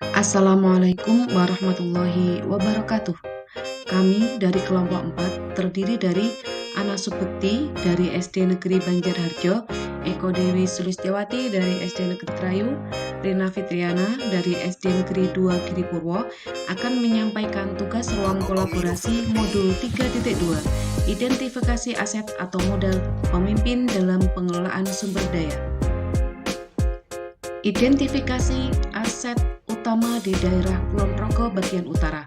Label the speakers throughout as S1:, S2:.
S1: Assalamualaikum warahmatullahi wabarakatuh. Kami dari kelompok 4 terdiri dari Ana Subekti dari SD Negeri Banjarharjo, Eko Dewi Sulistiawati dari SD Negeri Trayu, Rina Fitriana dari SD Negeri 2 Giripurwo akan menyampaikan tugas ruang kolaborasi modul 3.2, identifikasi aset atau modal pemimpin dalam pengelolaan sumber daya. Identifikasi aset utama di daerah Kulon Progo bagian utara,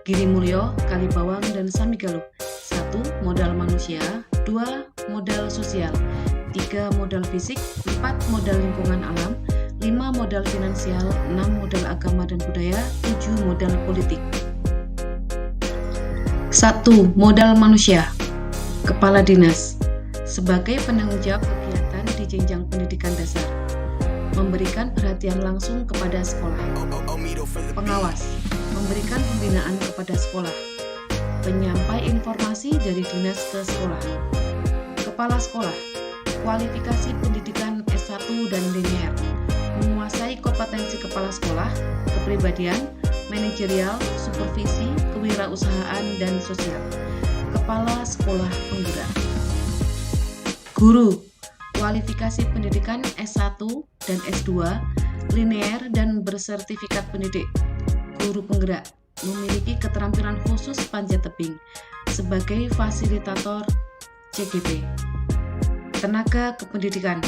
S1: Girimulyo, Kalibawang, dan Samigalo. 1. Modal manusia. 2. Modal sosial. 3. Modal fisik. 4. Modal lingkungan alam. 5. Modal finansial. 6. Modal agama dan budaya. 7. Modal politik. 1. Modal manusia. Kepala Dinas sebagai penanggung jawab kegiatan di jenjang pendidikan dasar, memberikan perhatian langsung kepada sekolah. Pengawas, memberikan pembinaan kepada sekolah. Penyampai informasi dari dinas ke sekolah. Kepala sekolah, kualifikasi pendidikan S1 dan linear, menguasai kompetensi kepala sekolah, kepribadian, manajerial, supervisi, kewirausahaan, dan sosial. Kepala sekolah penggerak. Guru, kualifikasi pendidikan S1 dan S2, linear dan bersertifikat pendidik. Guru penggerak memiliki keterampilan khusus panjat tebing sebagai fasilitator CGP. Tenaga kependidikan,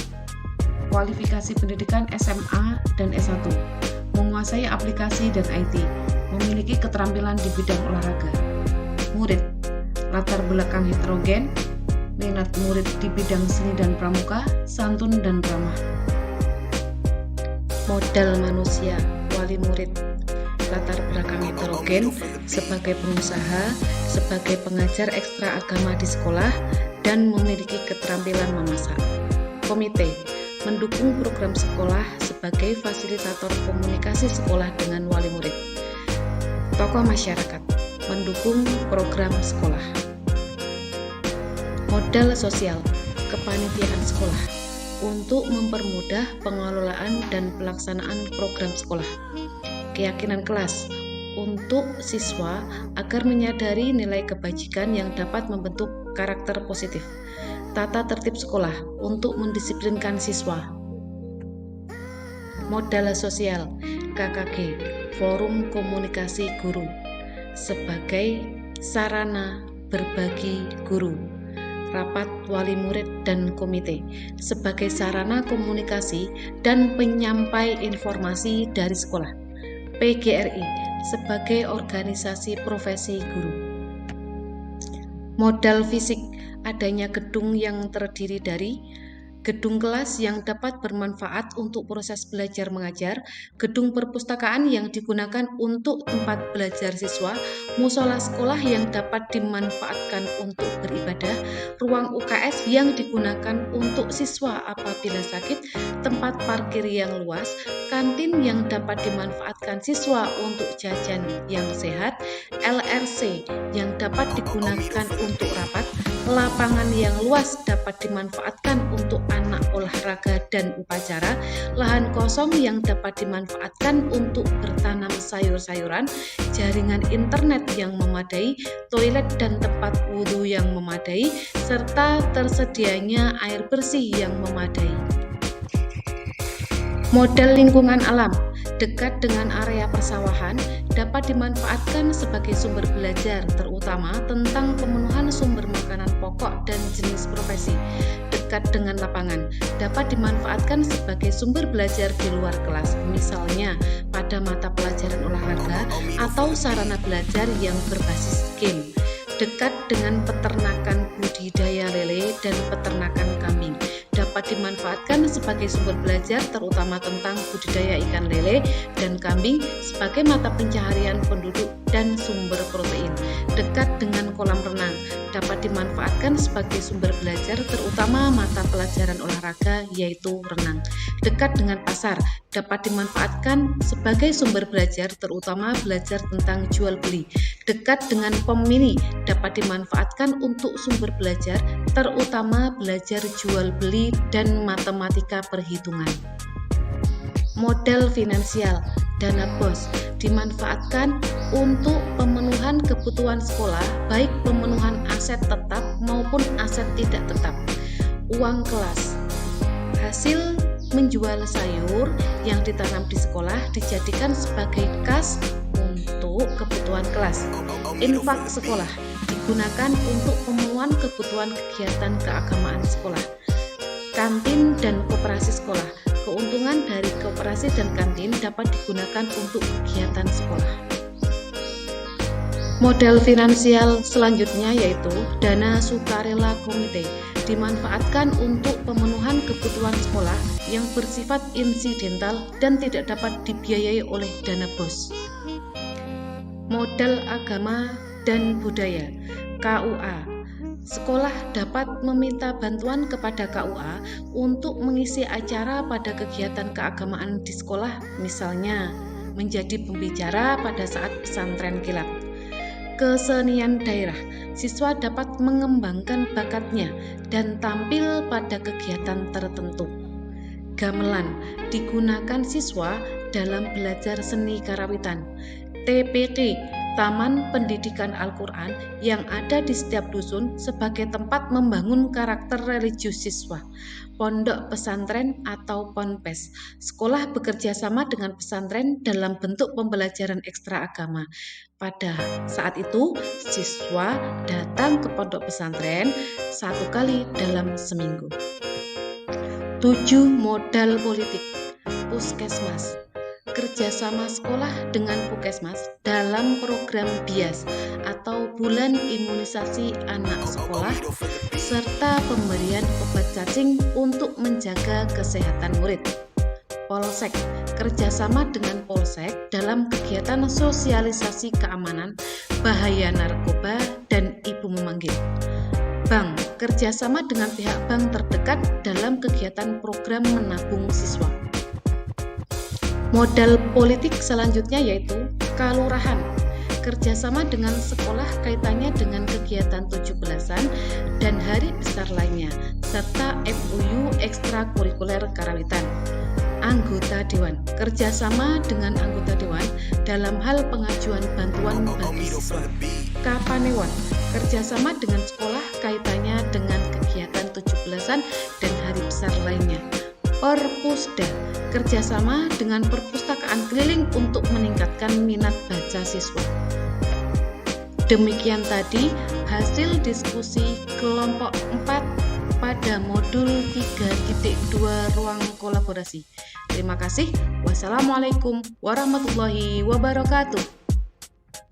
S1: kualifikasi pendidikan SMA dan S1, menguasai aplikasi dan IT, memiliki keterampilan di bidang olahraga. Murid, latar belakang heterogen, minat murid di bidang seni dan pramuka, santun dan ramah. Modal manusia, wali murid, latar belakang heterogen, sebagai pengusaha, sebagai pengajar ekstra agama di sekolah, dan memiliki keterampilan memasak. Komite, mendukung program sekolah sebagai fasilitator komunikasi sekolah dengan wali murid. Tokoh masyarakat, mendukung program sekolah. Modal sosial, kepanitiaan sekolah, untuk mempermudah pengelolaan dan pelaksanaan program sekolah. Keyakinan kelas, untuk siswa agar menyadari nilai kebajikan yang dapat membentuk karakter positif. Tata tertib sekolah, untuk mendisiplinkan siswa. Modal sosial, KKG, Forum Komunikasi Guru, sebagai sarana berbagi guru. Rapat wali murid dan komite, sebagai sarana komunikasi dan penyampai informasi dari sekolah. PGRI, sebagai organisasi profesi guru. Modal fisik, adanya gedung yang terdiri dari gedung kelas yang dapat bermanfaat untuk proses belajar mengajar, gedung perpustakaan yang digunakan untuk tempat belajar siswa, musola sekolah yang dapat dimanfaatkan untuk beribadah, ruang UKS yang digunakan untuk siswa apabila sakit, tempat parkir yang luas, kantin yang dapat dimanfaatkan siswa untuk jajan yang sehat, LRC yang dapat digunakan untuk rapat, lapangan yang luas dapat dimanfaatkan untuk anak olahraga dan upacara, lahan kosong yang dapat dimanfaatkan untuk bertanam sayur-sayuran, jaringan internet yang memadai, toilet dan tempat wudhu yang memadai, serta tersedianya air bersih yang memadai. Modal lingkungan alam, dekat dengan area persawahan, dapat dimanfaatkan sebagai sumber belajar, terutama tentang pemenuhan sumber makanan pokok dan jenis profesi. Dekat dengan lapangan, dapat dimanfaatkan sebagai sumber belajar di luar kelas, misalnya pada mata pelajaran olahraga atau sarana belajar yang berbasis game. Dekat dengan peternakan budidaya lele dan peternakan kambing, dapat dimanfaatkan sebagai sumber belajar terutama tentang budidaya ikan lele dan kambing sebagai mata pencaharian penduduk dan sumber protein. Dekat dengan kolam renang, dapat dimanfaatkan sebagai sumber belajar terutama mata pelajaran olahraga yaitu renang. Dekat dengan pasar, dapat dimanfaatkan sebagai sumber belajar terutama belajar tentang jual beli. Dekat dengan pom mini, dapat dimanfaatkan untuk sumber belajar terutama belajar jual beli dan matematika perhitungan. Modal finansial, dana BOS dimanfaatkan untuk pemenuhan kebutuhan sekolah, baik pemenuhan aset tetap maupun aset tidak tetap. Uang kelas, hasil menjual sayur yang ditanam di sekolah dijadikan sebagai kas untuk kebutuhan kelas. Infak sekolah digunakan untuk pemenuhan kebutuhan kegiatan keagamaan sekolah. Kantin dan koperasi sekolah, keuntungan dari koperasi dan kantin dapat digunakan untuk kegiatan sekolah. Modal finansial selanjutnya yaitu dana sukarela komite, dimanfaatkan untuk pemenuhan kebutuhan sekolah yang bersifat insidental dan tidak dapat dibiayai oleh dana BOS. Modal agama dan budaya, KUA. Sekolah dapat meminta bantuan kepada KUA untuk mengisi acara pada kegiatan keagamaan di sekolah, misalnya menjadi pembicara pada saat pesantren kilat. Kesenian daerah, siswa dapat mengembangkan bakatnya dan tampil pada kegiatan tertentu. Gamelan digunakan siswa dalam belajar seni karawitan. TPQ, Taman Pendidikan Al-Quran, yang ada di setiap dusun sebagai tempat membangun karakter religius siswa. Pondok pesantren atau ponpes, sekolah bekerja sama dengan pesantren dalam bentuk pembelajaran ekstra agama. Pada saat itu, siswa datang ke pondok pesantren 1 kali dalam seminggu. 7. Modal politik, puskesmas. Kerjasama sekolah dengan Puskesmas dalam program BIAS atau Bulan Imunisasi Anak Sekolah serta pemberian obat cacing untuk menjaga kesehatan murid. Polsek, kerjasama dengan Polsek dalam kegiatan sosialisasi keamanan, bahaya narkoba, dan ibu memanggil. Bank, kerjasama dengan pihak bank terdekat dalam kegiatan program menabung siswa. Modal politik selanjutnya yaitu kelurahan, kerjasama dengan sekolah kaitannya dengan kegiatan 17-an dan hari besar lainnya, serta MOU ekstrakurikuler karawitan. Anggota Dewan, kerjasama dengan anggota Dewan dalam hal pengajuan bantuan bagi siswa. Kapanewan, kerjasama dengan sekolah kaitannya dengan kegiatan 17-an dan hari besar lainnya. Perpusda, kerjasama dengan perpustakaan keliling untuk meningkatkan minat baca siswa. Demikian tadi hasil diskusi kelompok 4 pada modul 3.2 ruang kolaborasi. Terima kasih. Wassalamualaikum warahmatullahi wabarakatuh.